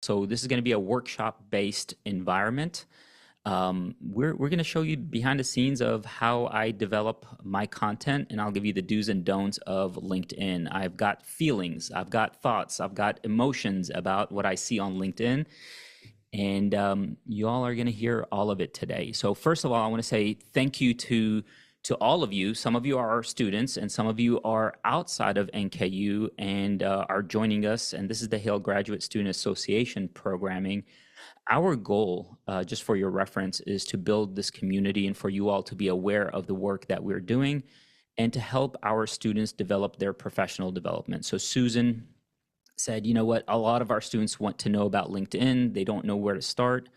So this is going to be a workshop-based environment. We're going to show you behind the scenes of how I develop my content, and I'll give you the do's and don'ts of LinkedIn. I've got feelings, I've got thoughts, I've got emotions about what I see on LinkedIn, and you all are going to hear all of it today. So first of all, I want to say thank you to all of you. Some of you are our students, and some of you are outside of NKU and are joining us. And this is the Haile Graduate Student Association programming. Our goal, just for your reference, is to build this community and for you all to be aware of the work that we're doing and to help our students develop their professional development. So Susan said, you know what, a lot of our students want to know about LinkedIn. They don't know where to start.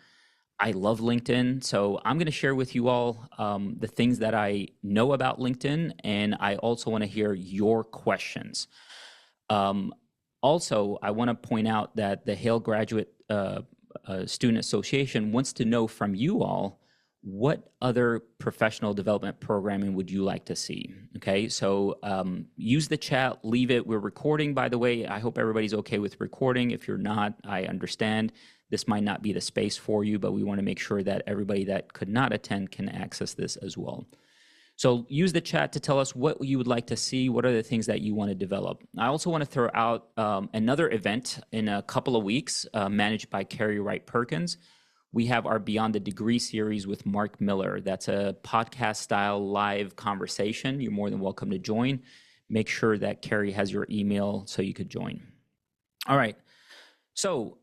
I love LinkedIn, so I'm going to share with you all the things that I know about LinkedIn, and I also want to hear your questions. Also, I want to point out that the Haile Graduate Student Association wants to know from you all what other professional development programming would you like to see. Okay, so use the chat, leave it. We're recording, by the way. I hope everybody's okay with recording. If you're not, I understand. This might not be the space for you, but we want to make sure that everybody that could not attend can access this as well. So use the chat to tell us what you would like to see, what are the things that you want to develop. I also want to throw out another event in a couple of weeks managed by Carrie Wright Perkins. We have our Beyond the Degree series with Mark Miller. That's a podcast-style live conversation. You're more than welcome to join. Make sure that Carrie has your email so you could join. All right. So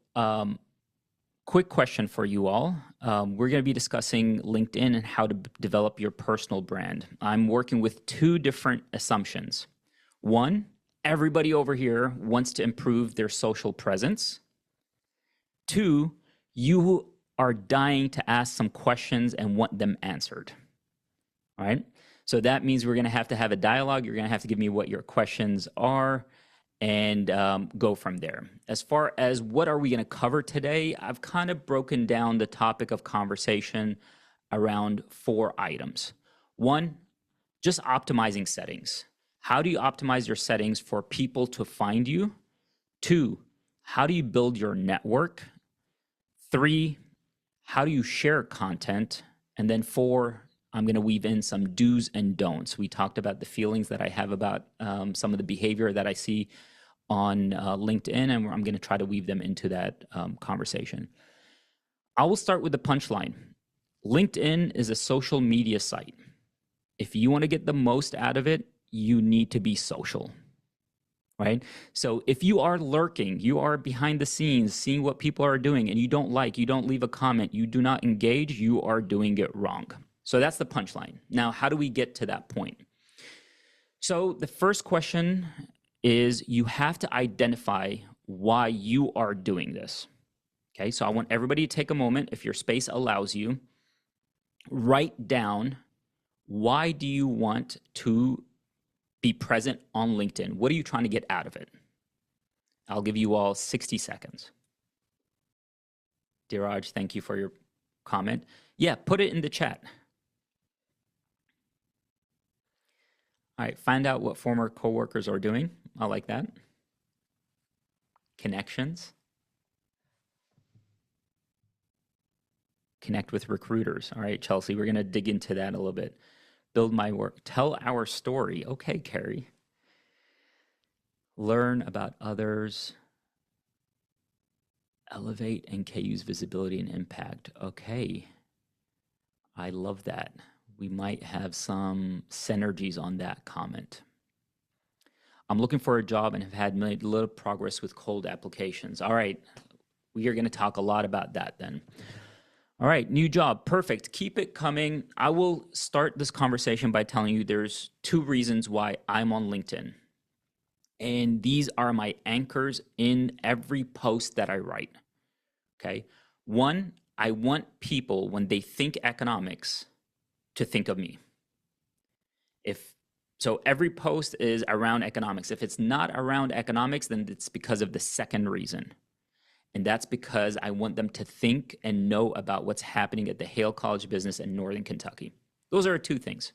quick question for you all. We're going to be discussing LinkedIn and how to develop your personal brand. I'm working with two different assumptions. One, everybody over here wants to improve their social presence. Two, you are dying to ask some questions and want them answered. All right. So that means we're going to have a dialogue. You're going to have to give me what your questions are and go from there. As far as what are we going to cover today, I've kind of broken down the topic of conversation around 4 items. 1, just optimizing settings. How do you optimize your settings for people to find you? 2, how do you build your network? 3, how do you share content? And then 4, I'm going to weave in some do's and don'ts. We talked about the feelings that I have about some of the behavior that I see on LinkedIn, and I'm going to try to weave them into that conversation. I will start with the punchline. LinkedIn is a social media site. If you want to get the most out of it, you need to be social. Right? So if you are lurking, you are behind the scenes, seeing what people are doing, and you don't like, you don't leave a comment, you do not engage, you are doing it wrong. So that's the punchline. Now, how do we get to that point? So the first question is you have to identify why you are doing this. Okay, so I want everybody to take a moment, if your space allows you, write down why do you want to be present on LinkedIn? What are you trying to get out of it? I'll give you all 60 seconds. Diraj, thank you for your comment. Yeah, put it in the chat. All right, find out what former coworkers are doing. I like that. Connections. Connect with recruiters. All right, Chelsea, we're going to dig into that a little bit. Build my work. Tell our story. Okay, Carrie. Learn about others. Elevate NKU's visibility and impact. Okay. I love that. We might have some synergies on that comment. I'm looking for a job and have had made little progress with cold applications. All right. We are going to talk a lot about that then. All right, new job, perfect. Keep it coming. I will start this conversation by telling you there's 2 reasons why I'm on LinkedIn. And these are my anchors in every post that I write, okay? 1, I want people, when they think economics, to think of me. So every post is around economics. If it's not around economics, then it's because of the second reason. And that's because I want them to think and know about what's happening at the Haile College of Business in Northern Kentucky. Those are 2 things.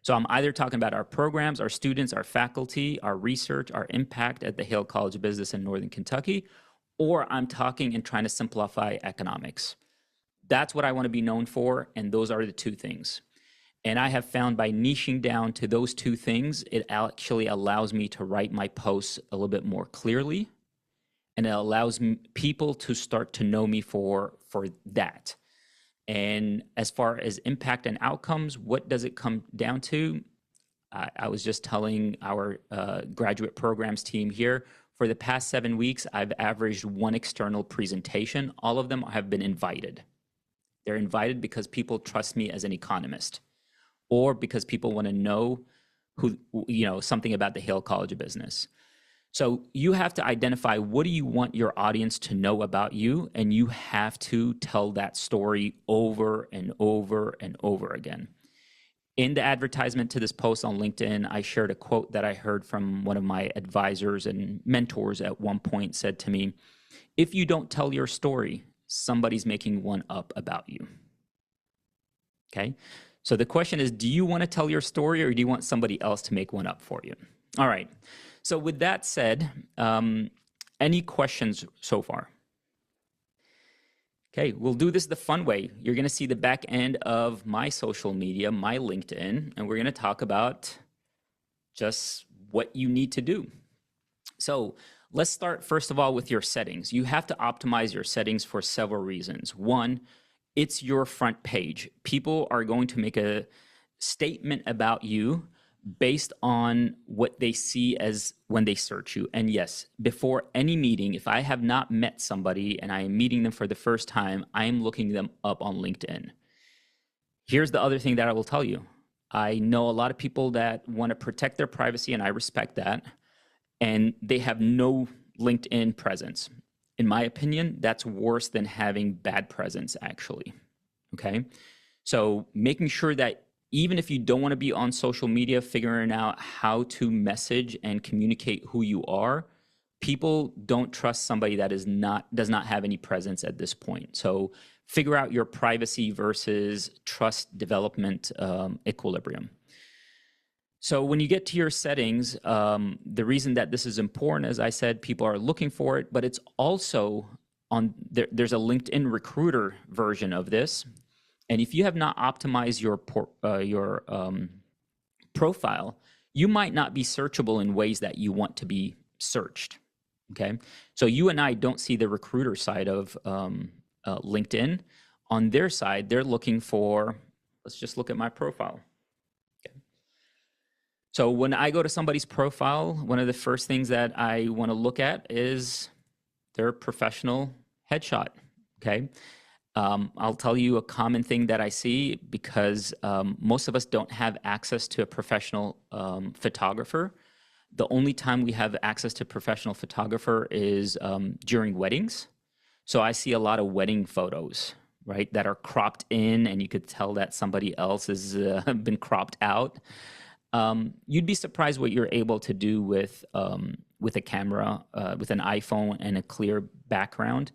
So I'm either talking about our programs, our students, our faculty, our research, our impact at the Haile College of Business in Northern Kentucky, or I'm talking and trying to simplify economics. That's what I want to be known for, and those are the two things. And I have found by niching down to those two things, it actually allows me to write my posts a little bit more clearly, and it allows people to start to know me for that. And as far as impact and outcomes, what does it come down to? I was just telling our graduate programs team here, for the past 7 weeks, I've averaged one external presentation. All of them have been invited. They're invited because people trust me as an economist, or because people want to know something about the Haile College of Business. So you have to identify, what do you want your audience to know about you, and you have to tell that story over and over and over again. In the advertisement to this post on LinkedIn, I shared a quote that I heard from one of my advisors and mentors at one point. Said to me, if you don't tell your story, somebody's making one up about you. Okay? So the question is, do you want to tell your story, or do you want somebody else to make one up for you? All right. So with that said, any questions so far? Okay, we'll do this the fun way. You're going to see the back end of my social media, my LinkedIn, and we're going to talk about just what you need to do. So let's start, first of all, with your settings. You have to optimize your settings for several reasons. One, it's your front page. People are going to make a statement about you based on what they see as when they search you. And yes, before any meeting, if I have not met somebody and I am meeting them for the first time, I am looking them up on LinkedIn. Here's the other thing that I will tell you. I know a lot of people that want to protect their privacy, and I respect that, and they have no LinkedIn presence. In my opinion, that's worse than having bad presence, actually. Okay? So making sure that even if you don't want to be on social media, figuring out how to message and communicate who you are, people don't trust somebody that does not have any presence at this point. So figure out your privacy versus trust development equilibrium. So when you get to your settings, the reason that this is important, as I said, people are looking for it, but it's also on there's a LinkedIn Recruiter version of this. And if you have not optimized your profile, you might not be searchable in ways that you want to be searched. Okay, so you and I don't see the recruiter side of LinkedIn. On their side, they're looking for. Let's just look at my profile. Okay. So when I go to somebody's profile, one of the first things that I want to look at is their professional headshot. Okay. I'll tell you a common thing that I see, because most of us don't have access to a professional photographer. The only time we have access to a professional photographer is during weddings. So I see a lot of wedding photos, right, that are cropped in, and you could tell that somebody else has been cropped out. You'd be surprised what you're able to do with a camera, with an iPhone and a clear background.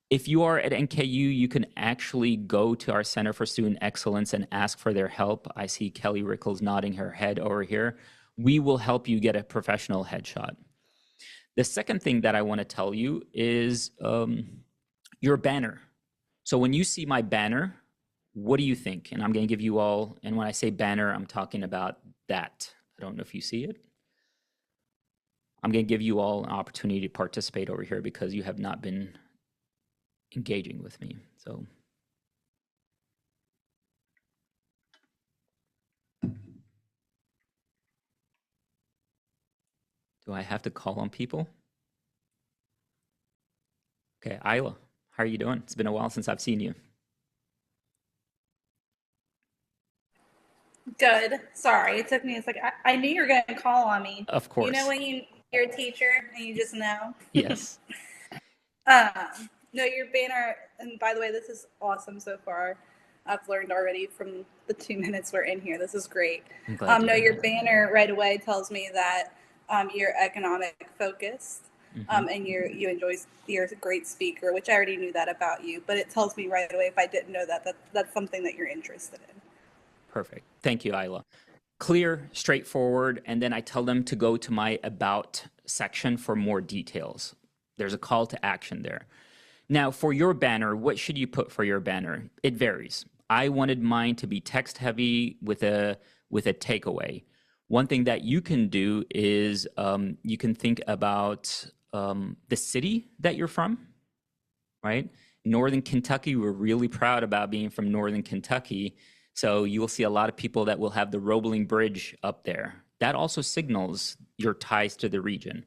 If you are at NKU, you can actually go to our Center for Student Excellence and ask for their help. I see Kelly Rickles nodding her head over here. We will help you get a professional headshot. The second thing that I want to tell you is your banner. So when you see my banner, what do you think? And I'm going to give you all, and when I say banner, I'm talking about that. I don't know if you see it. I'm going to give you all an opportunity to participate over here, because you have not been engaging with me. So do I have to call on people? Okay, Isla, how are you doing? It's been a while since I've seen you. Good. Sorry, it took me. It's like I knew you were going to call on me. Of course. You know when you're a teacher and you just know. Yes. No, your banner. And by the way, this is awesome so far. I've learned already from the 2 minutes we're in here. This is great. I'm glad No, your banner right away tells me that you're economic focused. And you enjoy, you're a great speaker, which I already knew that about you. But it tells me right away, if I didn't know that that's something that you're interested in. Perfect. Thank you, Isla. Clear, straightforward, and then I tell them to go to my About section for more details. There's a call to action there. Now, for your banner, what should you put for your banner? It varies. I wanted mine to be text heavy with a takeaway. One thing that you can do is you can think about the city that you're from, right? Northern Kentucky, we're really proud about being from Northern Kentucky. So you will see a lot of people that will have the Roebling Bridge up there. That also signals your ties to the region.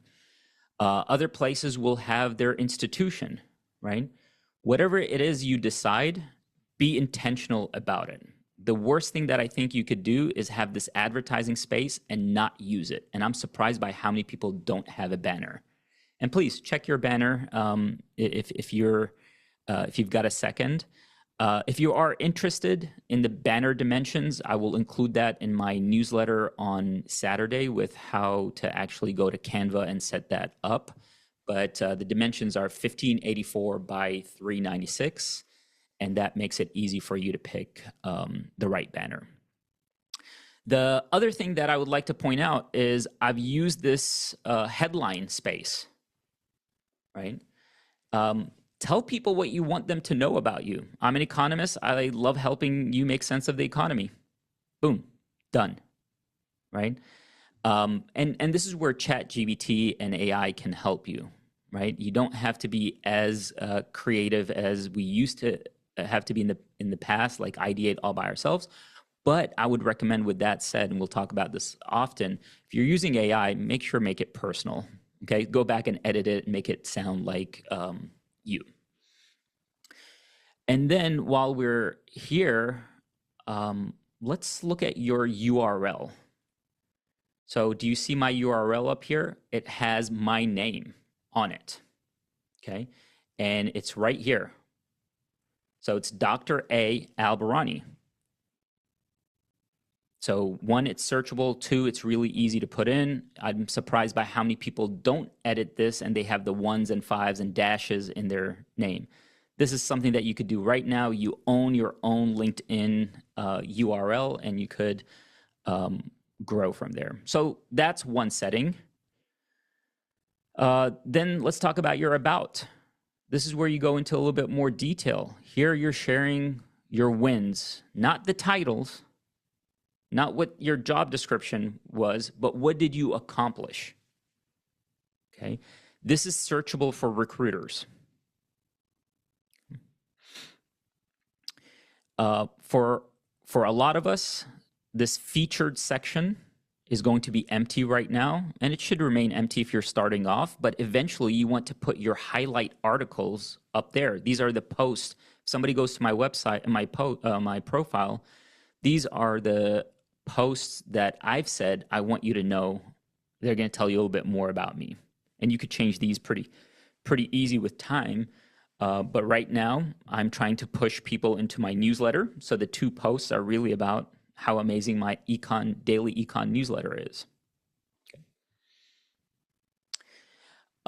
Other places will have their institution, right? Whatever it is you decide, be intentional about it. The worst thing that I think you could do is have this advertising space and not use it. And I'm surprised by how many people don't have a banner. And please check your banner if you've got a second. If you are interested in the banner dimensions, I will include that in my newsletter on Saturday with how to actually go to Canva and set that up. But the dimensions are 1584 by 396, and that makes it easy for you to pick the right banner. The other thing that I would like to point out is I've used this headline space, right? Tell people what you want them to know about you. I'm an economist. I love helping you make sense of the economy. Boom, done, right? And this is where ChatGPT and AI can help you, right? You don't have to be as creative as we used to have to be in the past, like ideate all by ourselves. But I would recommend, with that said, and we'll talk about this often, if you're using AI, make it personal. Okay, go back and edit it and make it sound like you. And then while we're here, let's look at your URL. So do you see my URL up here? It has my name on it, okay? And it's right here. So it's Dr. A. Albarani. So one, it's searchable. Two, it's really easy to put in. I'm surprised by how many people don't edit this and they have the 1s and 5s and dashes in their name. This is something that you could do right now. You own your own LinkedIn URL, and you could grow from there. So that's one setting. Then let's talk about your about. This is where you go into a little bit more detail. Here you're sharing your wins, not the titles, not what your job description was, but what did you accomplish? Okay, this is searchable for recruiters. For a lot of us, this featured section is going to be empty right now, and it should remain empty if you're starting off, but eventually you want to put your highlight articles up there. These are the posts. If somebody goes to my website and my profile, these are the posts that I've said I want you to know. They're going to tell you a little bit more about me. And you could change these pretty easy with time. But right now, I'm trying to push people into my newsletter. So the 2 posts are really about how amazing my daily econ newsletter is.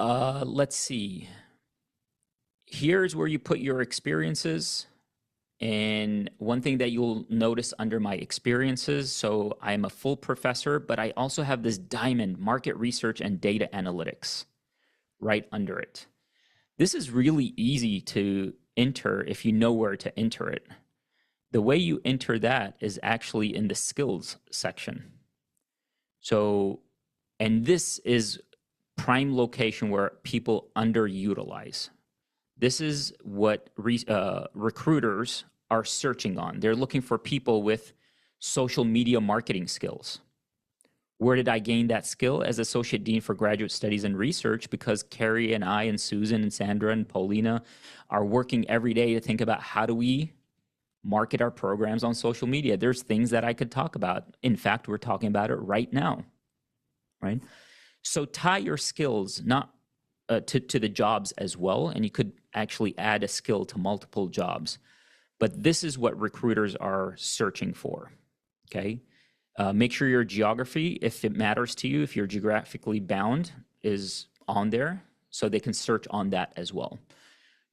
Okay. Let's see. Here's where you put your experiences. And one thing that you'll notice under my experiences, so I'm a full professor, but I also have this diamond, market research and data analytics, right under it. This is really easy to enter if you know where to enter it. The way you enter that is actually in the skills section. So, and this is prime location where people underutilize. This is what recruiters are searching on. They're looking for people with social media marketing skills. Where did I gain that skill? As Associate Dean for Graduate Studies and Research, because Carrie and I and Susan and Sandra and Paulina are working every day to think about how do we market our programs on social media. There's things that I could talk about. In fact, we're talking about it right now, right? So tie your skills not to the jobs as well, and you could actually add a skill to multiple jobs. But this is what recruiters are searching for, okay? Make sure your geography, if it matters to you, if you're geographically bound, is on there so they can search on that as well.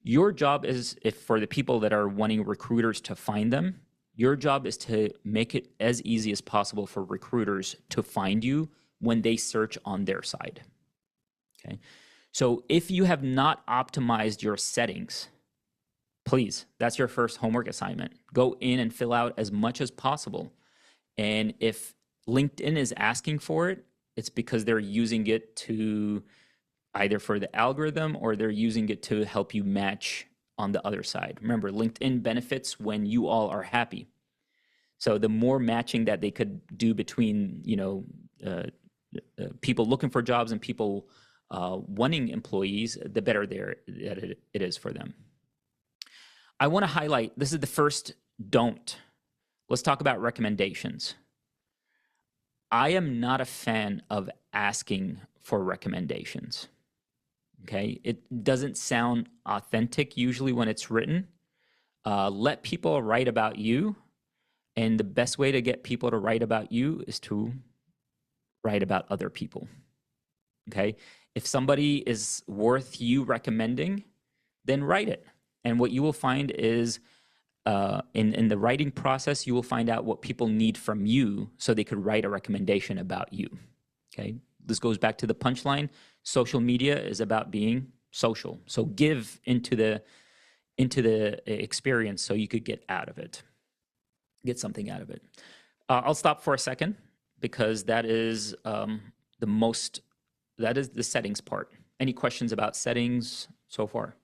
Your job is, if for the people that are wanting recruiters to find them, your job is to make it as easy as possible for recruiters to find you when they search on their side, okay? So if you have not optimized your settings, please, that's your first homework assignment. Go in and fill out as much as possible. And if LinkedIn is asking for it, it's because they're using it to either for the algorithm or they're using it to help you match on the other side. Remember, LinkedIn benefits when you all are happy. So the more matching that they could do between, people looking for jobs and people wanting employees, the better it is for them. I want to highlight, this is the first don't. Let's talk about recommendations. I am not a fan of asking for recommendations. Okay, it doesn't sound authentic usually when it's written. Let people write about you, and the best way to get people to write about you is to write about other people. Okay, if somebody is worth you recommending, then write it. And what you will find is in the writing process, you will find out what people need from you so they could write a recommendation about you. Okay, this goes back to the punchline. Social media is about being social. So give into the experience so you could get something out of it. I'll stop for a second because that is the settings part. Any questions about settings so far?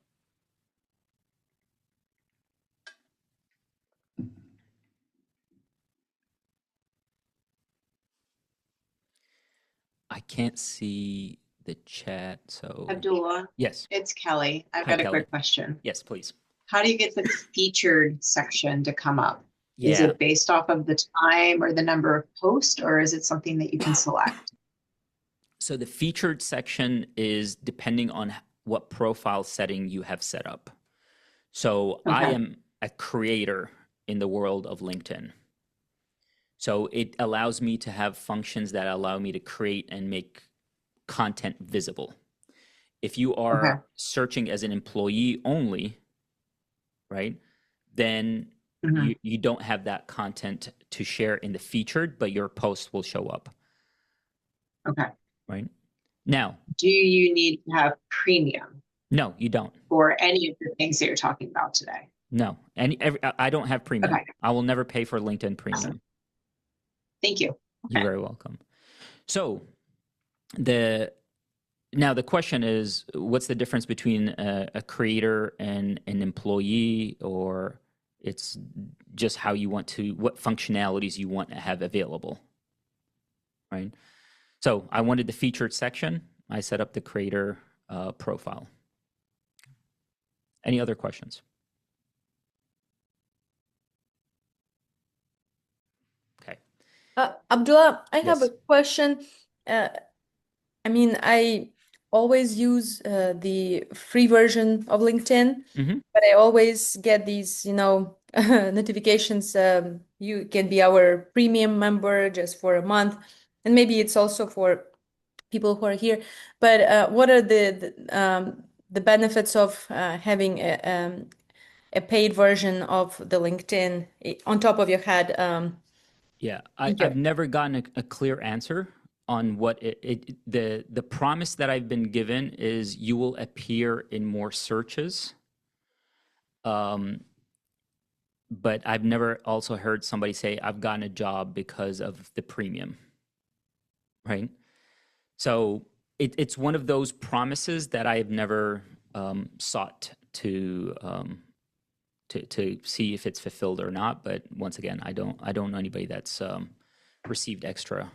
I can't see the chat, so Abdullah, yes. it's Kelly. I've Hi, got a Kelly. quick question. Yes, please. How do you get the featured section to come up? Is Yeah. it based off of the time or the number of posts, or is it something that you can select? So the featured section is depending on what profile setting you have set up. So I Okay. am a creator in the world of LinkedIn. So it allows me to have functions that allow me to create and make content visible. If you are Okay. searching as an employee only, right, then Mhm. you don't have that content to share in the featured, but your post will show up, Okay. right? Now, Do you need to have premium no, you don't. for any of the things that you're talking about today? No, I don't have premium. Okay. I will never pay for LinkedIn Awesome. Premium. Thank you. You're Okay. very welcome. So now the question is, what's the difference between a creator and an employee, or it's just how you want to, what functionalities you want to have available, right? So I wanted the featured section. I set up the creator profile. Any other questions? Okay. Abdullah, I have Yes. a question. I mean, I always use the free version of LinkedIn, but I always get these, notifications. You can be our premium member just for a month, and maybe it's also for people who are here. But what are the benefits of having a paid version of the LinkedIn on top of your head? Yeah, Thank you. I've never gotten a clear answer on what the promise that I've been given is you will appear in more searches. But I've never also heard somebody say I've gotten a job because of the premium, right? So it's one of those promises that I have never sought to see if it's fulfilled or not. But once again, I don't know anybody that's received extra,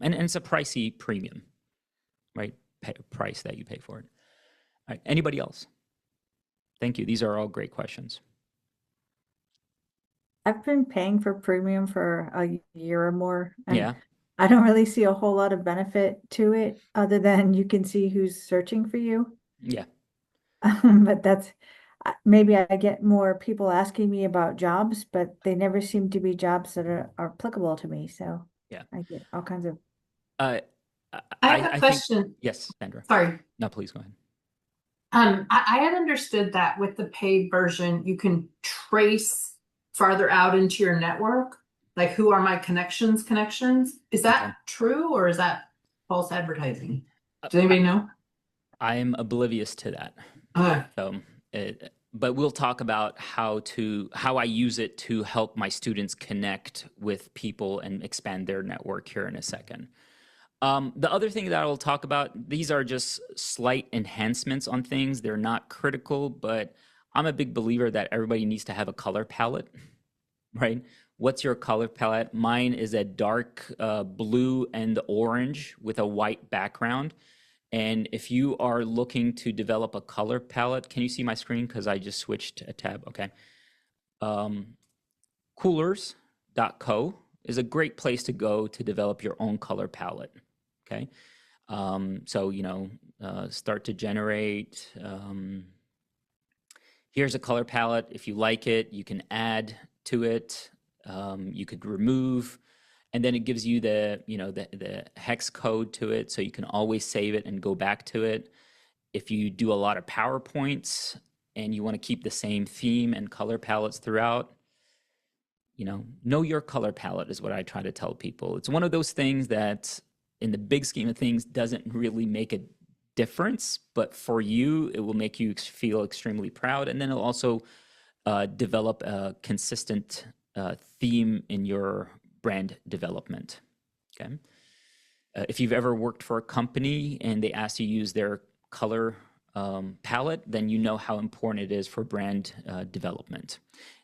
and it's a pricey premium, right? Price that you pay for it. All right. Anybody else? Thank you. These are all great questions. I've been paying for premium for a year or more, and Yeah. I don't really see a whole lot of benefit to it other than you can see who's searching for you. Yeah. But that's maybe I get more people asking me about jobs, but they never seem to be jobs that are applicable to me. So Yeah. I get all kinds of. I I have a think question. yes, Sandra. Sorry. No, please go ahead. I had understood that with the paid version, you can trace farther out into your network, like who are my connections. Is that Okay. true or is that false advertising? Does anybody know? I'm oblivious to that. So, but we'll talk about how I use it to help my students connect with people and expand their network here in a second. The other thing that I'll talk about, these are just slight enhancements on things. They're not critical, but I'm a big believer that everybody needs to have a color palette, right? What's your color palette? Mine is a dark blue and orange with a white background. And if you are looking to develop a color palette, can you see my screen? Because I just switched a tab. Okay. Coolers.co is a great place to go to develop your own color palette. Okay. So, start to generate. Here's a color palette. If you like it, you can add to it. You could remove, and then it gives you the hex code to it, so you can always save it and go back to it. If you do a lot of PowerPoints and you want to keep the same theme and color palettes throughout, know your color palette is what I try to tell people. It's one of those things that in the big scheme of things doesn't really make a difference, but for you, it will make you feel extremely proud. And then it'll also develop a consistent theme in your brand development. Okay. If you've ever worked for a company and they ask you to use their color palette, then you know how important it is for brand development.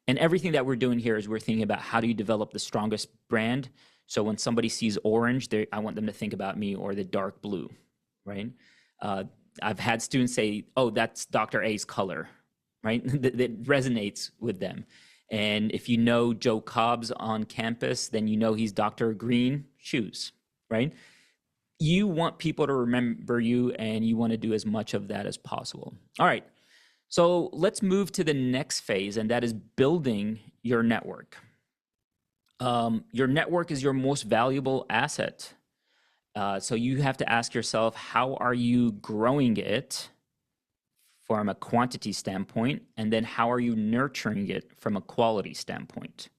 And everything that we're doing here is we're thinking about how do you develop the strongest brand. So when somebody sees orange, I want them to think about me, or the dark blue, right? I've had students say, oh, that's Dr. A's color, right? that resonates with them. And if you know Joe Cobb's on campus, then you know he's Dr. Green shoes, right? You want people to remember you, and you want to do as much of that as possible. All right. So let's move to the next phase, and that is building your network. Your network is your most valuable asset. So you have to ask yourself, how are you growing it from a quantity standpoint? And then how are you nurturing it from a quality standpoint?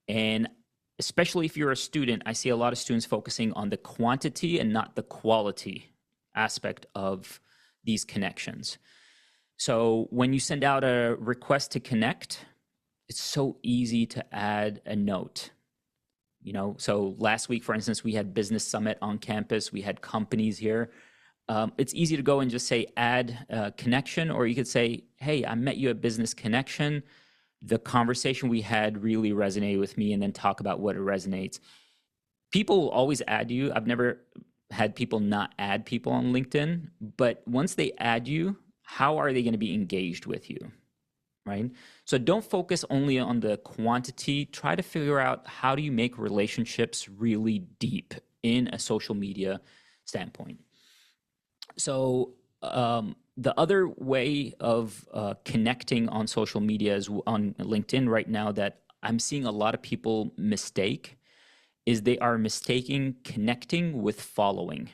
And especially if you're a student, I see a lot of students focusing on the quantity and not the quality aspect of these connections. So when you send out a request to connect, it's so easy to add a note. So last week, for instance, we had Business Summit on campus. We had companies here. It's easy to go and just say add a connection, or you could say, hey, I met you at Business Connection. The conversation we had really resonated with me, and then talk about what it resonates. People will always add you. I've never had people not add people on LinkedIn, but once they add you, how are they going to be engaged with you, right? So don't focus only on the quantity. Try to figure out how do you make relationships really deep in a social media standpoint. So the other way of connecting on social media is on LinkedIn right now that I'm seeing a lot of people mistake is they are mistaking connecting with following,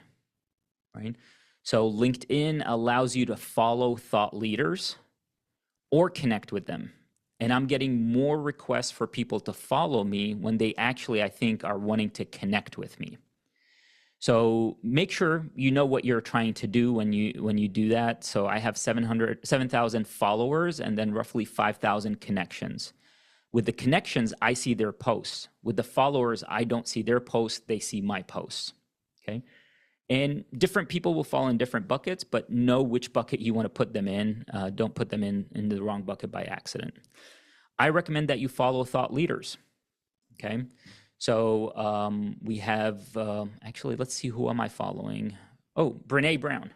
right? So LinkedIn allows you to follow thought leaders or connect with them. And I'm getting more requests for people to follow me when they actually, I think, are wanting to connect with me. So make sure you know what you're trying to do when you do that. So I have 7,000 followers and then roughly 5,000 connections. With the connections, I see their posts. With the followers, I don't see their posts, they see my posts, okay? And different people will fall in different buckets, but know which bucket you want to put them in. Don't put them in the wrong bucket by accident. I recommend that you follow thought leaders, okay? So we have, actually, let's see, who am I following? Oh, Brene Brown,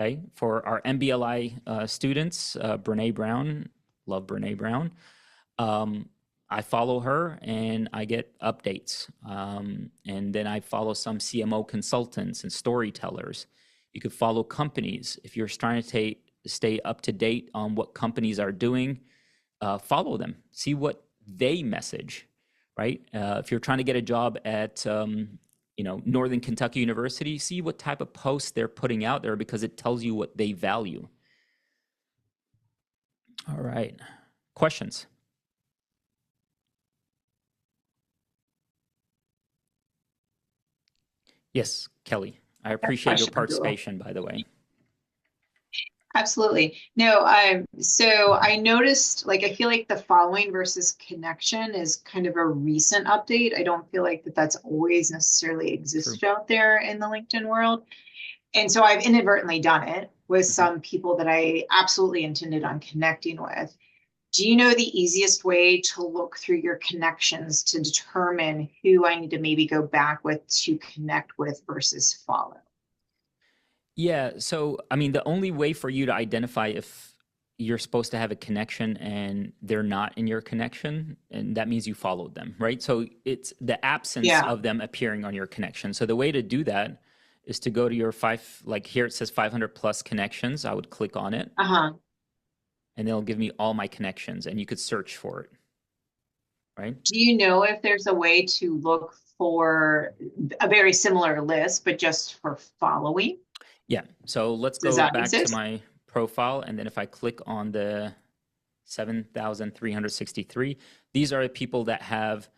okay? For our MBLI students, Brene Brown, love Brene Brown. I follow her and I get updates. And then I follow some CMO consultants and storytellers. You could follow companies. If you're trying to stay up to date on what companies are doing, follow them. See what they message, right? If you're trying to get a job at Northern Kentucky University, see what type of posts they're putting out there, because it tells you what they value. All right. Questions? Yes, Kelly. I appreciate your participation, by the way. Absolutely. No, so I noticed, like, I feel like the following versus connection is kind of a recent update. I don't feel like that's always necessarily True. existed out there in the LinkedIn world. And so I've inadvertently done it with some people that I absolutely intended on connecting with. Do you know the easiest way to look through your connections to determine who I need to maybe go back with to connect with versus follow? Yeah. So, I mean, the only way for you to identify if you're supposed to have a connection and they're not in your connection, and that means you followed them, right? So it's the absence Yeah. of them appearing on your connection. So the way to do that is to go to your like here it says 500 plus connections. I would click on it Uh-huh. and it'll give me all my connections and you could search for it, right? Do you know if there's a way to look for a very similar list, but just for following? Yeah. So let's Does go that back to exist? my profile. And then if I click on the 7,363, these are the people that have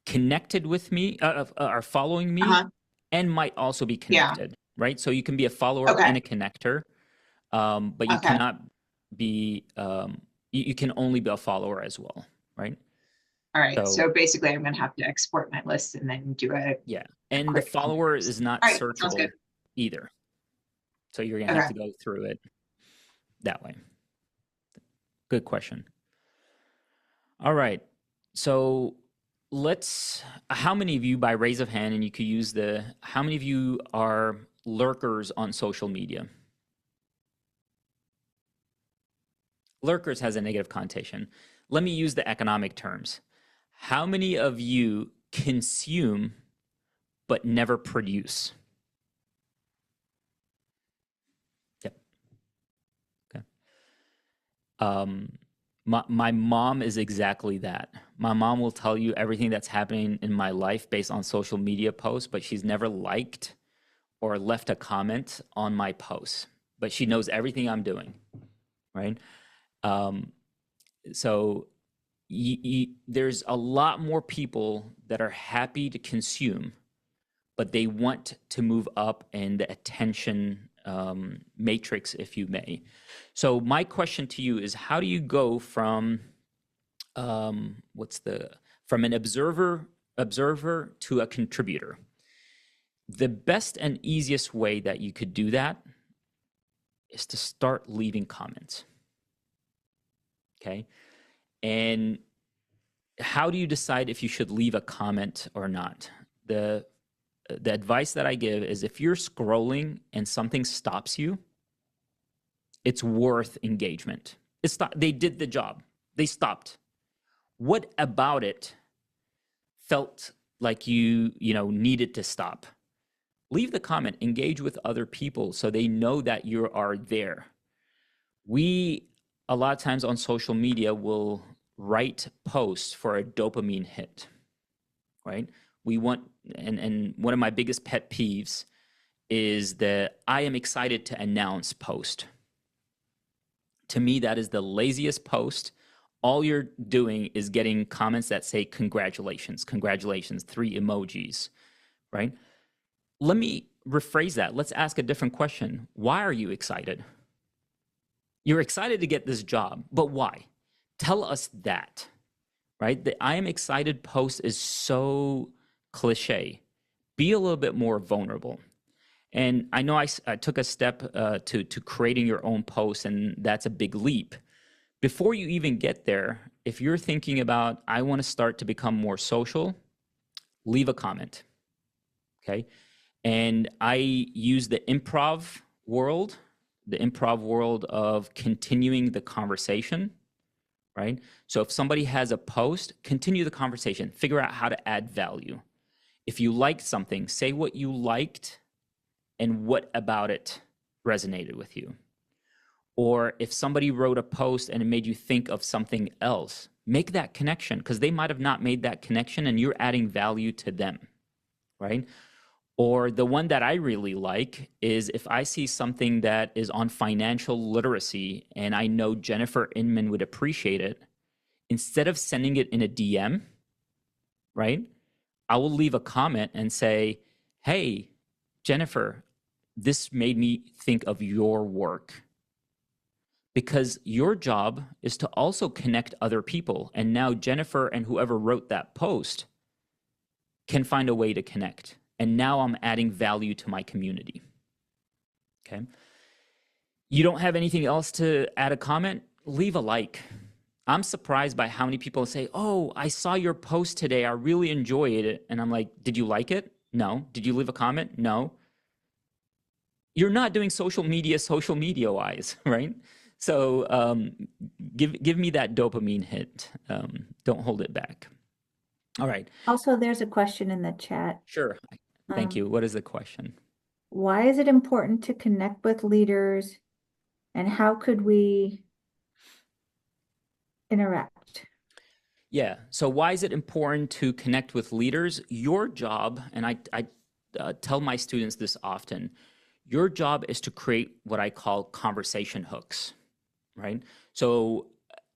connected with me, are following me, Uh-huh. and might also be Yeah. connected, right? So you can be a follower Okay. and a connector, but you Okay. cannot be, you can only be a follower as well, right? All right. So So basically, I'm going to have to export my list and then do yeah, a and the quick follower comparison. is not All right. Sounds searchable good. either. So you're gonna have Okay. to go through it that way. Good question. All right. So how many of you, by raise of hand, and you could use how many of you are lurkers on social media? Lurkers has a negative connotation. Let me use the economic terms. How many of you consume but never produce? Yep. Okay. My mom is exactly that. My mom will tell you everything that's happening in my life based on social media posts, but she's never liked or left a comment on my posts. But she knows everything I'm doing, right? Um, so there's a lot more people that are happy to consume, but they want to move up in the attention matrix, if you may. So my question to you is, how do you go from from an observer to a contributor? The best and easiest way that you could do that is to start leaving comments. Okay. And how do you decide if you should leave a comment or not? The advice that I give is, if you're scrolling and something stops you, it's worth engagement. They did the job. They stopped. What about it felt like you needed to stop? Leave the comment, engage with other people so they know that you are there. We, a lot of times on social media, will write posts for a dopamine hit, right? We want, and one of my biggest pet peeves is the "I am excited to announce" post. To me, that is the laziest post. All you're doing is getting comments that say congratulations, congratulations, 3 emojis, right? Let me rephrase that. Let's ask a different question. Why are you excited? You're excited to get this job, but why? Tell us that, right? The "I am excited" post is so cliche. Be a little bit more vulnerable. And I know I took a step to creating your own post, and that's a big leap. Before you even get there, if you're thinking about, I want to start to become more social, leave a comment, okay? And I use the improv world of continuing the conversation, right? So if somebody has a post, continue the conversation, figure out how to add value. If you liked something, say what you liked and what about it resonated with you. Or if somebody wrote a post and it made you think of something else, make that connection, because they might have not made that connection and you're adding value to them, right? Or the one that I really like is, if I see something that is on financial literacy and I know Jennifer Inman would appreciate it, instead of sending it in a DM, right, I will leave a comment and say, hey, Jennifer, this made me think of your work. because your job is to also connect other people. And now Jennifer and whoever wrote that post can find a way to connect. And now I'm adding value to my community. Okay. You don't have anything else to add a comment? Leave a like. I'm surprised by how many people say, oh, I saw your post today. I really enjoyed it. And I'm like, did you like it? No. Did you leave a comment? No. You're not doing social media wise, right? So give me that dopamine hit. Don't hold it back. All right. Also, there's a question in the chat. Sure. Thank you. What is the question? Why is it important to connect with leaders, and how could we interact? Yeah. So why is it important to connect with leaders? Your job, and I tell my students this often, your job is to create what I call conversation hooks, right? So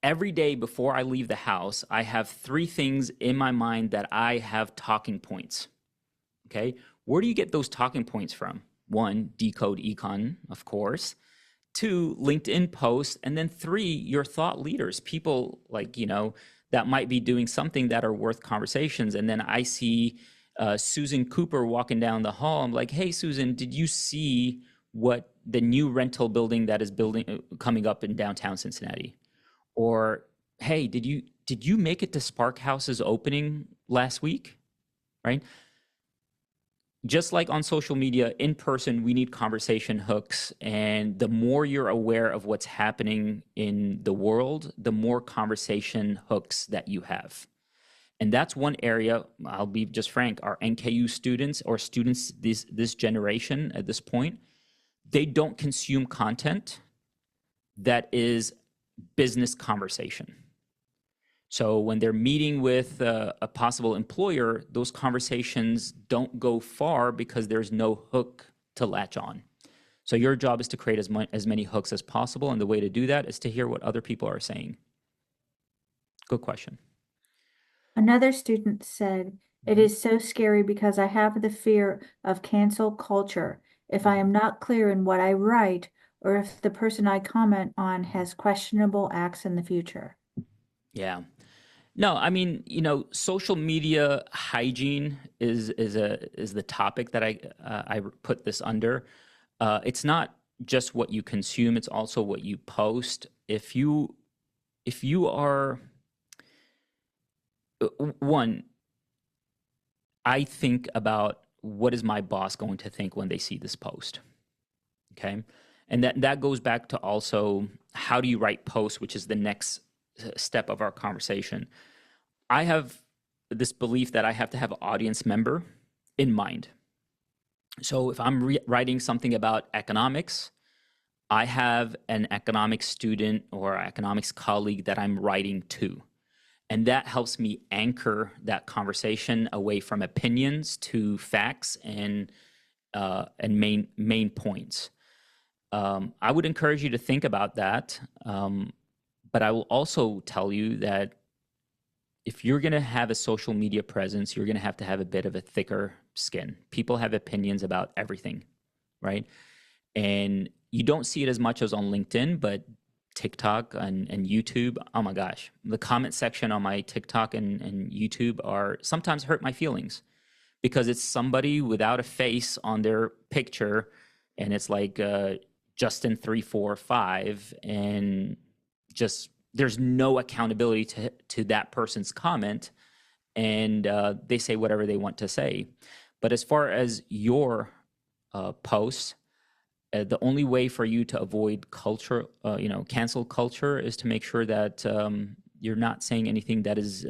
every day before I leave the house, I have 3 things in my mind that I have talking points, okay? Where do you get those talking points from? 1, decode Econ, of course. 2, LinkedIn posts. And then 3, your thought leaders, people like, that might be doing something that are worth conversations. And then I see Susan Cooper walking down the hall. I'm like, hey, Susan, did you see what the new rental building that is coming up in downtown Cincinnati? Or, hey, did you make it to Spark House's opening last week? Right? Just like on social media, in person, we need conversation hooks. And the more you're aware of what's happening in the world, the more conversation hooks that you have. And that's one area, I'll be just frank, our NKU students or students this generation at this point, they don't consume content that is business conversation. So when they're meeting with a possible employer, those conversations don't go far because there's no hook to latch on. So your job is to create as many hooks as possible, and the way to do that is to hear what other people are saying. Good question. Another student said, it is so scary because I have the fear of cancel culture. If I am not clear in what I write, or if the person I comment on has questionable acts in the future. Yeah. No, I mean, social media hygiene is the topic that I put this under. It's not just what you consume; it's also what you post. If you are one, I think about what is my boss going to think when they see this post, okay, and that goes back to also how do you write posts, which is the next step of our conversation. I have this belief that I have to have an audience member in mind. So if I'm writing something about economics, I have an economics student or economics colleague that I'm writing to. And that helps me anchor that conversation away from opinions to facts and main points. I would encourage you to think about that. But I will also tell you that if you're going to have a social media presence, you're going to have a bit of a thicker skin. People have opinions about everything, right? And you don't see it as much as on LinkedIn, but TikTok and YouTube, oh my gosh, the comment section on my TikTok and YouTube are sometimes hurt my feelings because it's somebody without a face on their picture, and it's like Justin 345, and just there's no accountability to that person's comment, and they say whatever they want to say. But as far as your posts, the only way for you to avoid culture, cancel culture, is to make sure that you're not saying anything that is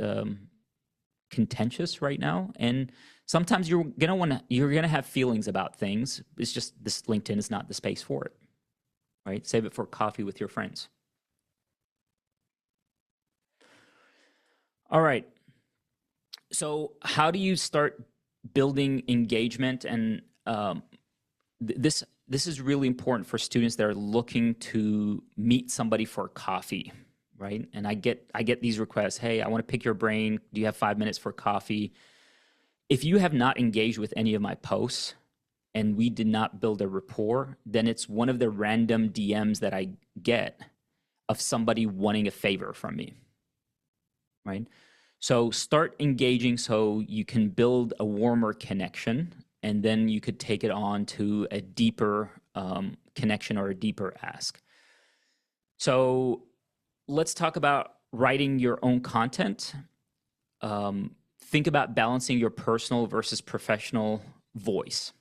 contentious right now. And sometimes you're gonna have feelings about things. It's just this LinkedIn is not the space for it, right? Save it for coffee with your friends. All right. So how do you start building engagement? And this is really important for students that are looking to meet somebody for coffee, right? And I get these requests. Hey, I want to pick your brain. Do you have 5 minutes for coffee? If you have not engaged with any of my posts and we did not build a rapport, then it's one of the random DMs that I get. of somebody wanting a favor from me, right? So start engaging so you can build a warmer connection, and then you could take it on to a deeper connection or a deeper ask. So let's talk about writing your own content. Think about balancing your personal versus professional voice.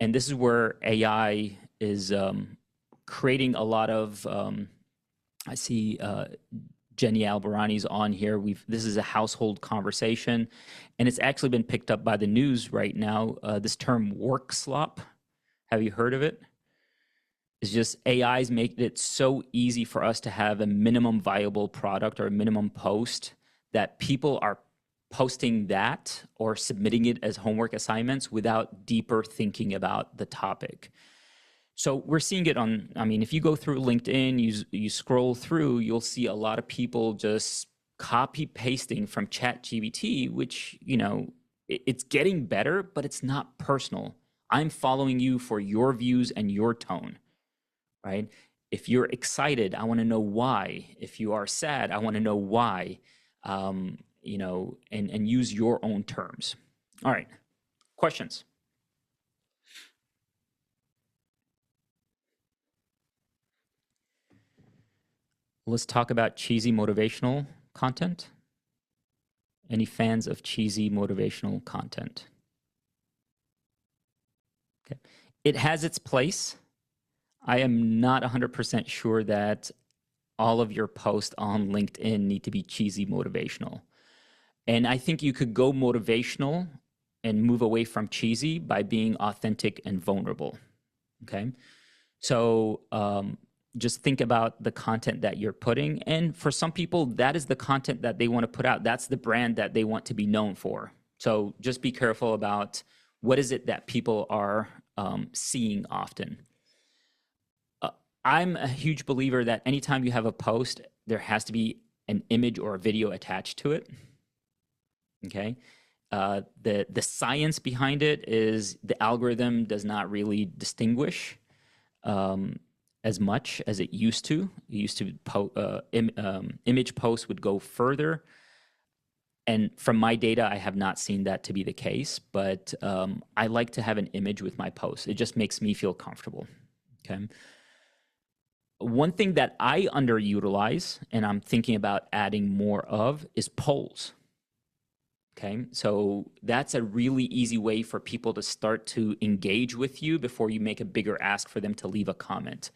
And this is where AI is creating a lot of, I see Jenny Albarani's on here. This is a household conversation, and it's actually been picked up by the news right now. This term work slop, have you heard of it? It's just AI's making it so easy for us to have a minimum viable product or a minimum post that people are posting that or submitting it as homework assignments without deeper thinking about the topic. So we're seeing it on, I mean, if you go through LinkedIn, you scroll through, you'll see a lot of people just copy pasting from ChatGPT, which, you know, it's getting better, but it's not personal. I'm following you for your views and your tone, right? If you're excited, I want to know why. If you are sad, I want to know why, you know, and use your own terms. All right, questions? Let's talk about cheesy motivational content. Any fans of cheesy motivational content? Okay. It has its place. I am not 100% sure that all of your posts on LinkedIn need to be cheesy motivational. And I think you could go motivational and move away from cheesy by being authentic and vulnerable. Okay. So, just think about the content that you're putting. And for some people, that is the content that they want to put out. That's the brand that they want to be known for. So just be careful about what is it that people are seeing often. I'm a huge believer that anytime you have a post, there has to be an image or a video attached to it. Okay. The science behind it is the algorithm does not really distinguish as much as it used to. It used to image posts would go further. And from my data, I have not seen that to be the case, but I like to have an image with my posts. It just makes me feel comfortable, okay? One thing that I underutilize, and I'm thinking about adding more of, is polls, okay? So that's a really easy way for people to start to engage with you before you make a bigger ask for them to leave a comment.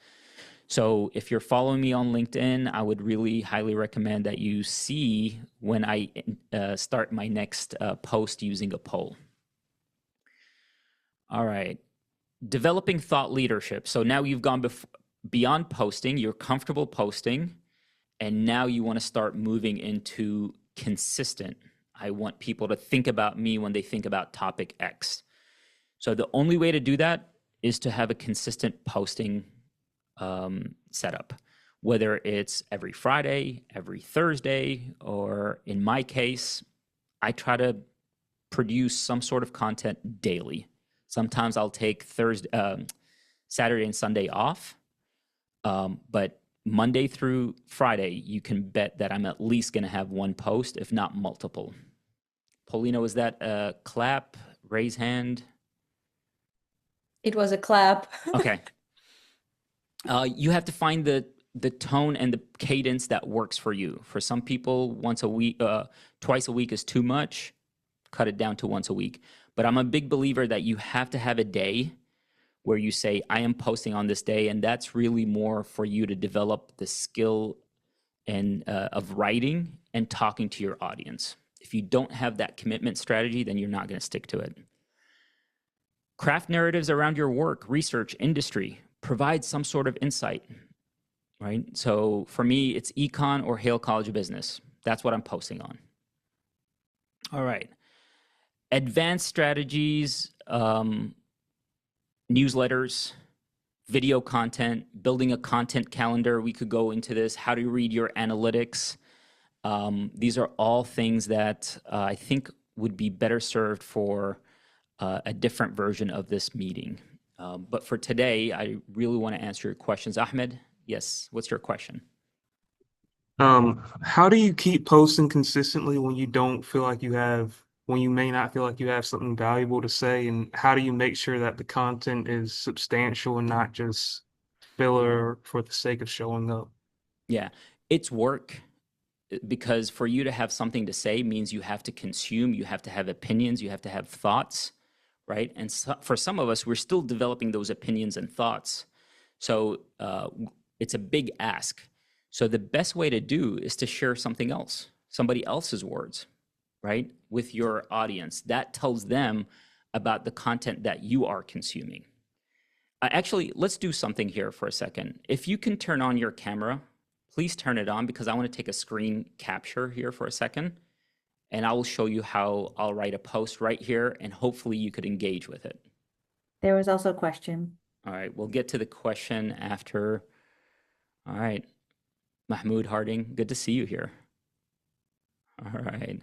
So if you're following me on LinkedIn, I would really highly recommend that you see when I start my next post using a poll. All right. Developing thought leadership. So now you've gone beyond posting, you're comfortable posting, and now you want to start moving into consistent. I want people to think about me when they think about topic X. So the only way to do that is to have a consistent posting setup, whether it's every Friday, every Thursday, or in my case, I try to produce some sort of content daily. Sometimes I'll take Saturday and Sunday off, but Monday through Friday, you can bet that I'm at least going to have one post, if not multiple. Paulina, was that a clap, raise hand? It was a clap. Okay. You have to find the tone and the cadence that works for you. For some people, twice a week is too much. Cut it down to once a week. But I'm a big believer that you have to have a day where you say, I am posting on this day. And that's really more for you to develop the skill of writing and talking to your audience. If you don't have that commitment strategy, then you're not going to stick to it. Craft narratives around your work, research, industry. Provide some sort of insight, right? So for me, it's Econ or Haile College of Business. That's what I'm posting on. All right. Advanced strategies, newsletters, video content, building a content calendar. We could go into this. How to read your analytics. These are all things that I think would be better served for a different version of this meeting. But for today, I really want to answer your questions. Ahmed, yes, what's your question? How do you keep posting consistently when you don't feel like when you may not feel like you have something valuable to say? And how do you make sure that the content is substantial and not just filler for the sake of showing up? Yeah, it's work because for you to have something to say means you have to consume, you have to have opinions, you have to have thoughts, right? And so, for some of us, we're still developing those opinions and thoughts. So it's a big ask. So the best way to do is to share something else, somebody else's words, right, with your audience. That tells them about the content that you are consuming. Actually, let's do something here for a second. If you can turn on your camera, please turn it on because I want to take a screen capture here for a second. And I will show you how I'll write a post right here and hopefully you could engage with it. There was also a question. All right, we'll get to the question after. All right, Mahmoud Harding, good to see you here. All right.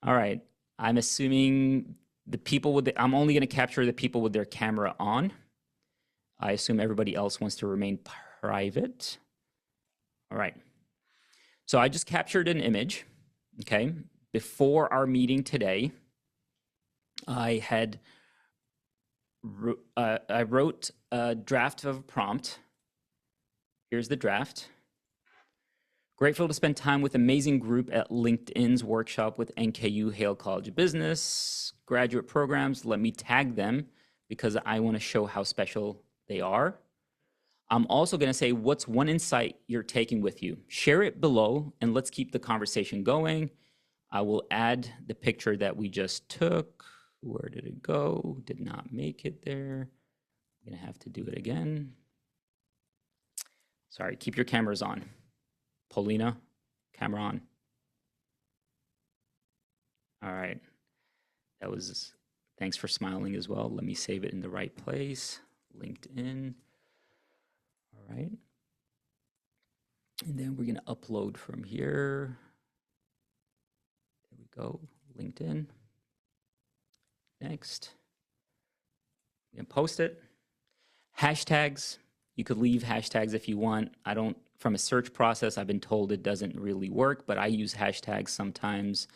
All right. I'm assuming the people with I'm only going to capture the people with their camera on. I assume everybody else wants to remain private. All right. So I just captured an image, okay? Before our meeting today, I wrote a draft of a prompt. Here's the draft. Grateful to spend time with amazing group at LinkedIn's workshop with NKU Haile College of Business graduate programs. Let me tag them because I want to show how special they are. I'm also going to say, what's one insight you're taking with you? Share it below and let's keep the conversation going. I will add the picture that we just took. Where did it go? Did not make it there. I'm going to have to do it again. Sorry, keep your cameras on. Paulina, camera on. All right. Thanks for smiling as well. Let me save it in the right place. LinkedIn. All right. And then we're going to upload from here. There we go. LinkedIn. Next. We're going to post it. Hashtags. You could leave hashtags if you want. From a search process, I've been told it doesn't really work, but I use hashtags sometimes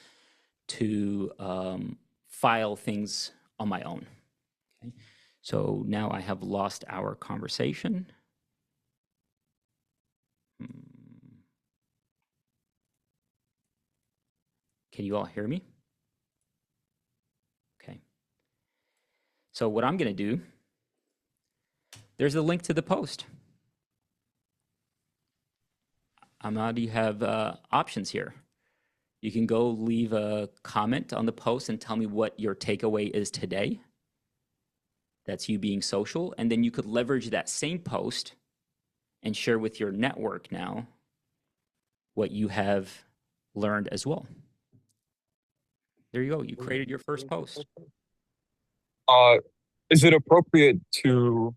to file things on my own. Okay. So now I have lost our conversation. Can you all hear me? Okay. So what I'm going to do, there's a link to the post. Ahmad, you have options here. You can go leave a comment on the post and tell me what your takeaway is today. That's you being social. And then you could leverage that same post and share with your network now what you have learned as well. There you go. You created your first post. Is it appropriate to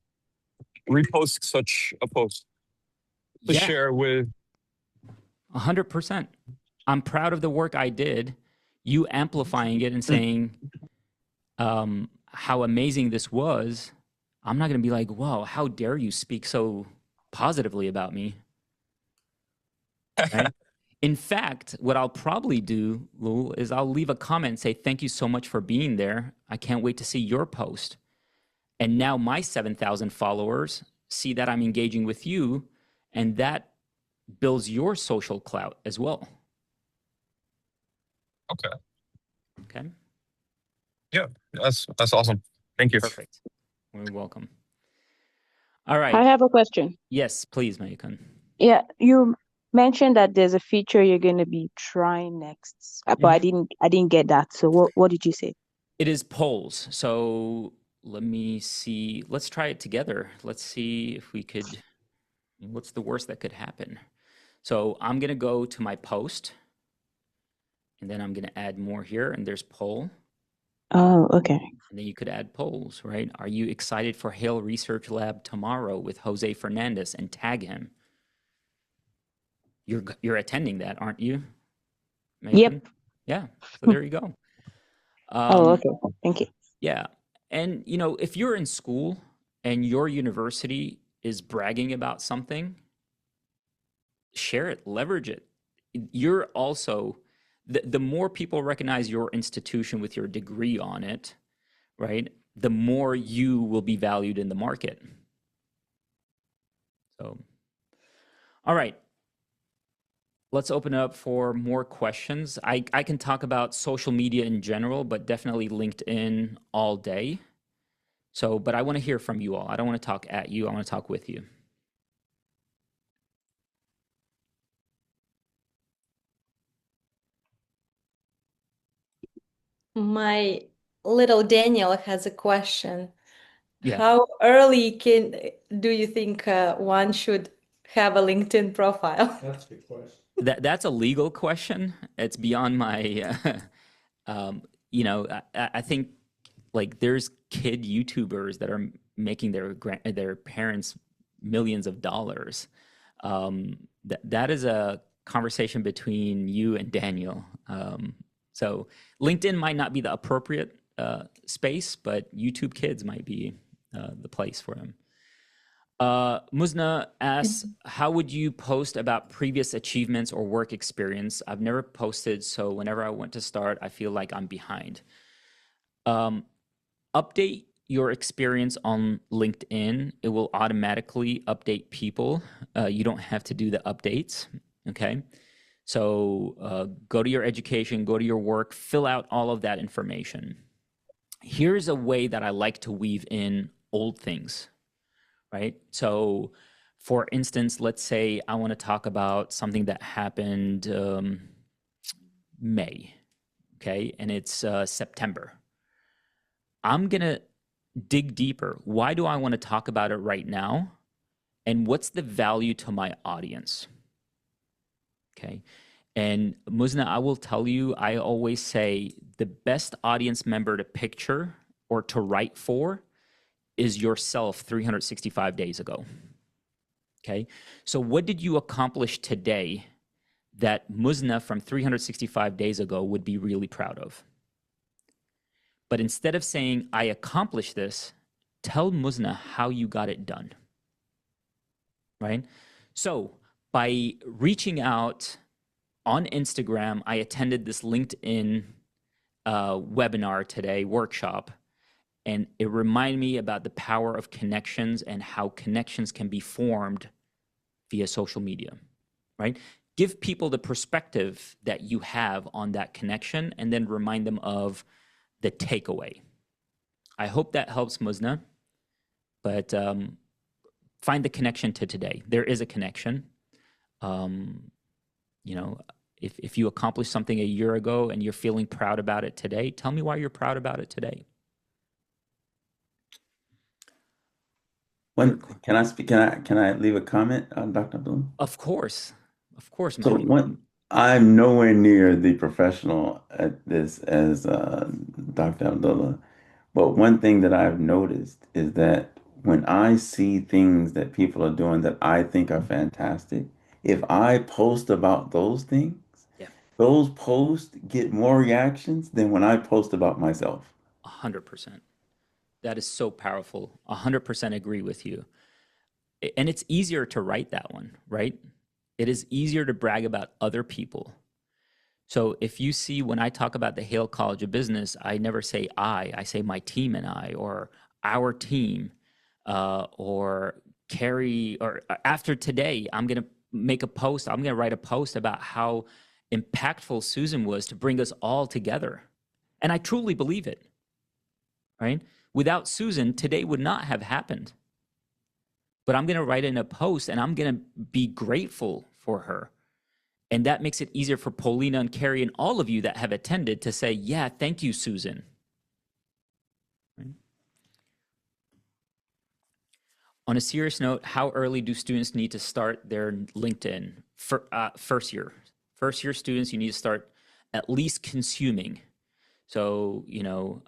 repost such a post to share with? 100%. I'm proud of the work I did. You amplifying it and saying how amazing this was. I'm not going to be like, whoa, how dare you speak so positively about me? Right? In fact, what I'll probably do, Lou, is I'll leave a comment and say, thank you so much for being there. I can't wait to see your post. And now my 7,000 followers see that I'm engaging with you, and that builds your social clout as well. Okay. Okay. Yeah, that's awesome. Thank you. Perfect. You're welcome. All right. I have a question. Yes, please, Econ. Yeah, you mentioned that there's a feature you're going to be trying next, but I didn't get that. So what did you say? It is polls. So let me see. Let's try it together. Let's see if we could. What's the worst that could happen? So I'm going to go to my post, and then I'm going to add more here, and there's poll. Oh, okay. And then you could add polls, right? Are you excited for Haile Research Lab tomorrow with Jose Fernandez, and tag him? You're attending that, aren't you, Megan? Yep. Yeah. So there you go. Oh, okay. Thank you. Yeah. And, you know, if you're in school and your university is bragging about something, share it, leverage it. you're also, the more people recognize your institution with your degree on it, right, the more you will be valued in the market. So, all right. Let's open it up for more questions. I can talk about social media in general, but definitely LinkedIn all day. So, but I want to hear from you all. I don't want to talk at you. I want to talk with you. My little Daniel has a question. Yeah. How early do you think one should have a LinkedIn profile? That's a good question. That's a legal question. It's beyond my, you know, I think like there's kid YouTubers that are making their parents millions of dollars. That is a conversation between you and Daniel. So LinkedIn might not be the appropriate space, but YouTube Kids might be the place for him. Muzna asks, how would you post about previous achievements or work experience? I've never posted, so whenever I want to start, I feel like I'm behind. Update your experience on LinkedIn. It will automatically update people. You don't have to do the updates, okay? So go to your education, go to your work, fill out all of that information. Here's a way that I like to weave in old things, right? So for instance, let's say I want to talk about something that happened May, okay? And it's September. I'm going to dig deeper. Why do I want to talk about it right now? And what's the value to my audience? Okay. And Muzna, I will tell you, I always say the best audience member to picture or to write for is yourself 365 days ago. Okay. So what did you accomplish today that Muzna from 365 days ago would be really proud of? But instead of saying, I accomplished this, tell Muzna how you got it done. Right? So by reaching out on Instagram, I attended this LinkedIn webinar today, workshop, and it reminded me about the power of connections and how connections can be formed via social media, right? Give people the perspective that you have on that connection and then remind them of the takeaway. I hope that helps, Muzna, but find the connection to today. There is a connection. You know, if you accomplished something a year ago and you're feeling proud about it today, tell me why you're proud about it today. Can I speak? Can I leave a comment on Dr. Abdullah? Of course, So Mike. I'm nowhere near the professional at this as Dr. Abdullah, but one thing that I've noticed is that when I see things that people are doing that I think are fantastic, if I post about those things, Yeah. those posts get more reactions than when I post about myself. 100%. That is so powerful. 100% agree with you. And it's easier to write that one, right? It is easier to brag about other people. So if you see when I talk about the Haile College of Business, I never say I say my team and I, or our team, or Carrie, or after today, I'm going to make a post. I'm going to write a post about how impactful Susan was to bring us all together. And I truly believe it, right? Without Susan, today would not have happened. But I'm going to write in a post and I'm going to be grateful for her. And that makes it easier for Paulina and Carrie and all of you that have attended to say, yeah, thank you, Susan. Right? On a serious note, how early do students need to start their LinkedIn? First year. First year students, you need to start at least consuming. So, you know,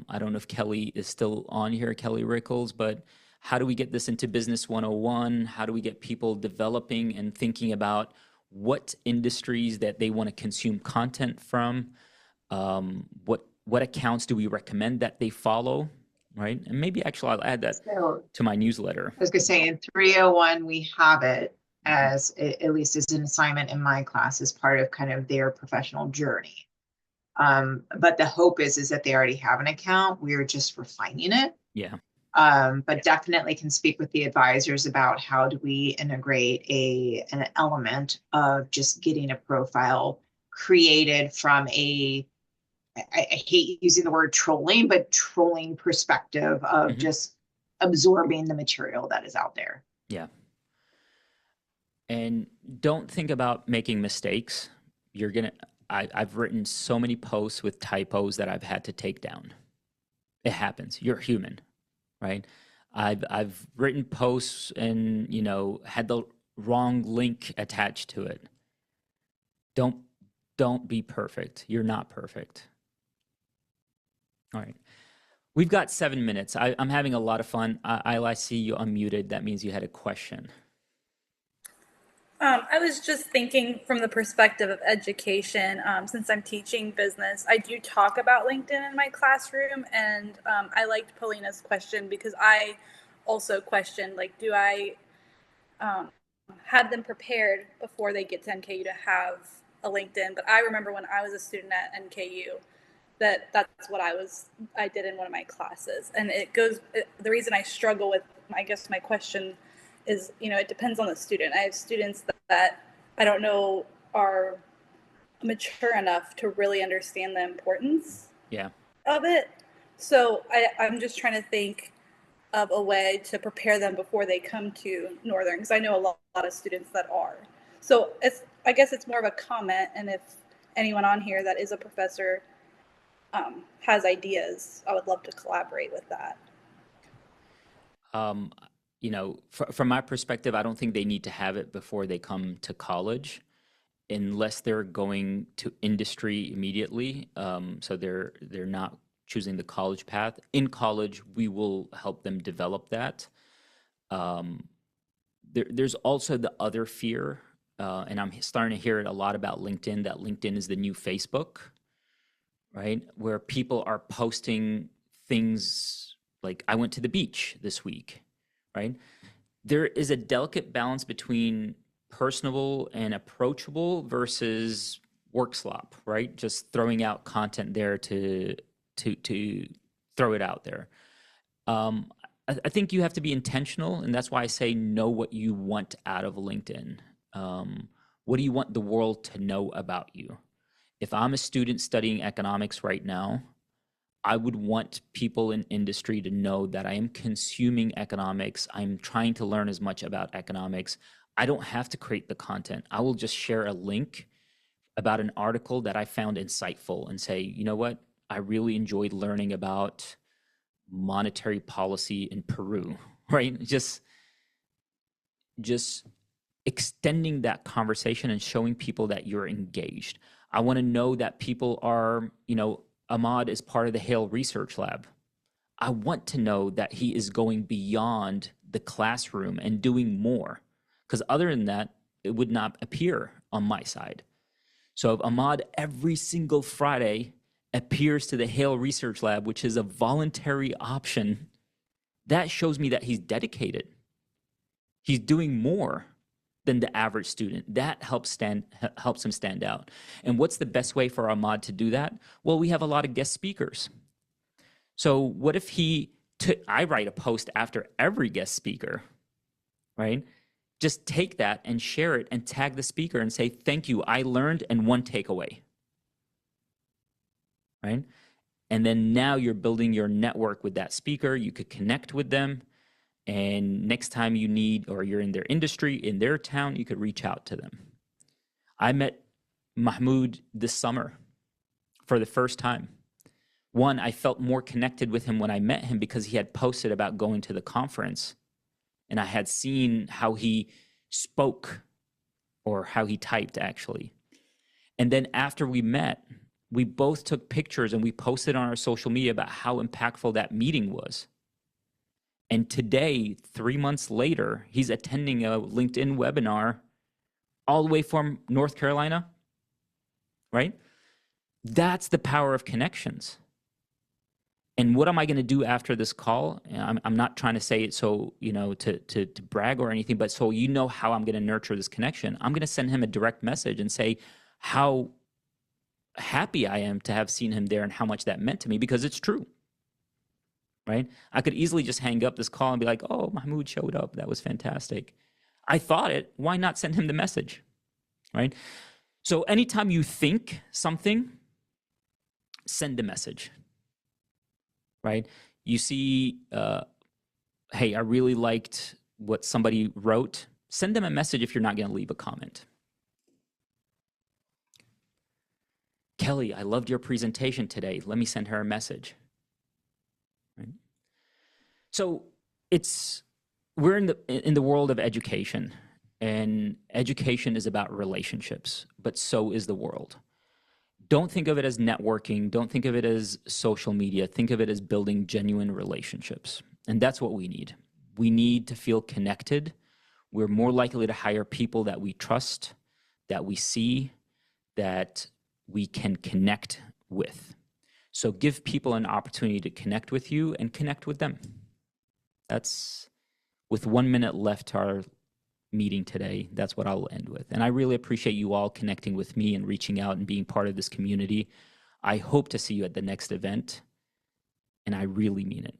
I don't know if Kelly is still on here, Kelly Rickles, but how do we get this into Business 101? How do we get people developing and thinking about what industries that they want to consume content from? What accounts do we recommend that they follow, right? And maybe actually I'll add that So to my newsletter. I was going to say in 301, we have it. as at least as an assignment in my class as part of kind of their professional journey. But the hope is that they already have an account. We're just refining it. Yeah. But definitely can speak with the advisors about how do we integrate an element of just getting a profile created from I hate using the word trolling, but trolling perspective of just absorbing the material that is out there. Yeah. And don't think about making mistakes. I've written so many posts with typos that I've had to take down. It happens. You're human, right? I've written posts and, had the wrong link attached to it. Don't be perfect. You're not perfect. All right. We've got 7 minutes. I'm having a lot of fun. I see you unmuted. That means you had a question. I was just thinking from the perspective of education, since I'm teaching business, I do talk about LinkedIn in my classroom, and I liked Paulina's question because I also questioned, like, do I have them prepared before they get to NKU to have a LinkedIn? But I remember when I was a student at NKU, that's what I did in one of my classes. And the reason I struggle with, I guess my question is, it depends on the student. I have students that I don't know are mature enough to really understand the importance of it. So I'm just trying to think of a way to prepare them before they come to Northern, because I know a lot of students that are. So I guess it's more of a comment, and if anyone on here that is a professor has ideas, I would love to collaborate with that. From my perspective, I don't think they need to have it before they come to college, unless they're going to industry immediately. So they're not choosing the college path. In college, we will help them develop that. There's also the other fear, and I'm starting to hear it a lot about LinkedIn, that LinkedIn is the new Facebook, right? Where people are posting things like, I went to the beach this week, right? There is a delicate balance between personable and approachable versus work slop, right? Just throwing out content there to throw it out there. I think you have to be intentional, and that's why I say know what you want out of LinkedIn. What do you want the world to know about you? If I'm a student studying economics right now, I would want people in industry to know that I am consuming economics. I'm trying to learn as much about economics. I don't have to create the content. I will just share a link about an article that I found insightful and say, you know what? I really enjoyed learning about monetary policy in Peru, right? Just extending that conversation and showing people that you're engaged. I want to know that people are, Ahmad is part of the Haile Research Lab. I want to know that he is going beyond the classroom and doing more, because other than that, it would not appear on my side. So if Ahmad every single Friday appears to the Haile Research Lab, which is a voluntary option, that shows me that he's dedicated. He's doing more than the average student. That helps him stand out. And what's the best way for Ahmad to do that? Well, we have a lot of guest speakers. So what if I write a post after every guest speaker, right? Just take that and share it and tag the speaker and say, thank you, I learned, and one takeaway, right? And then now you're building your network with that speaker. You could connect with them. And next time you need, or you're in their industry, in their town, you could reach out to them. I met Mahmoud this summer for the first time. One, I felt more connected with him when I met him because he had posted about going to the conference. And I had seen how he spoke, or how he typed, actually. And then after we met, we both took pictures and we posted on our social media about how impactful that meeting was. And today, 3 months later, he's attending a LinkedIn webinar all the way from North Carolina, right? That's the power of connections. And what am I going to do after this call? I'm not trying to say it so, to brag or anything, but so you know how I'm going to nurture this connection. I'm going to send him a direct message and say how happy I am to have seen him there and how much that meant to me, because it's true, right? I could easily just hang up this call and be like, oh, Mahmoud showed up. That was fantastic. I thought it. Why not send him the message, right? So anytime you think something, send a message, right? You see, hey, I really liked what somebody wrote. Send them a message if you're not going to leave a comment. Kelly, I loved your presentation today. Let me send her a message. Right? So we're in the world of education, and education is about relationships, but so is the world. Don't think of it as networking. Don't think of it as social media. Think of it as building genuine relationships. And that's what we need. We need to feel connected. We're more likely to hire people that we trust, that we see, that we can connect with. So give people an opportunity to connect with you and connect with them. That's, with 1 minute left to our meeting today, that's what I'll end with. And I really appreciate you all connecting with me and reaching out and being part of this community. I hope to see you at the next event, and I really mean it.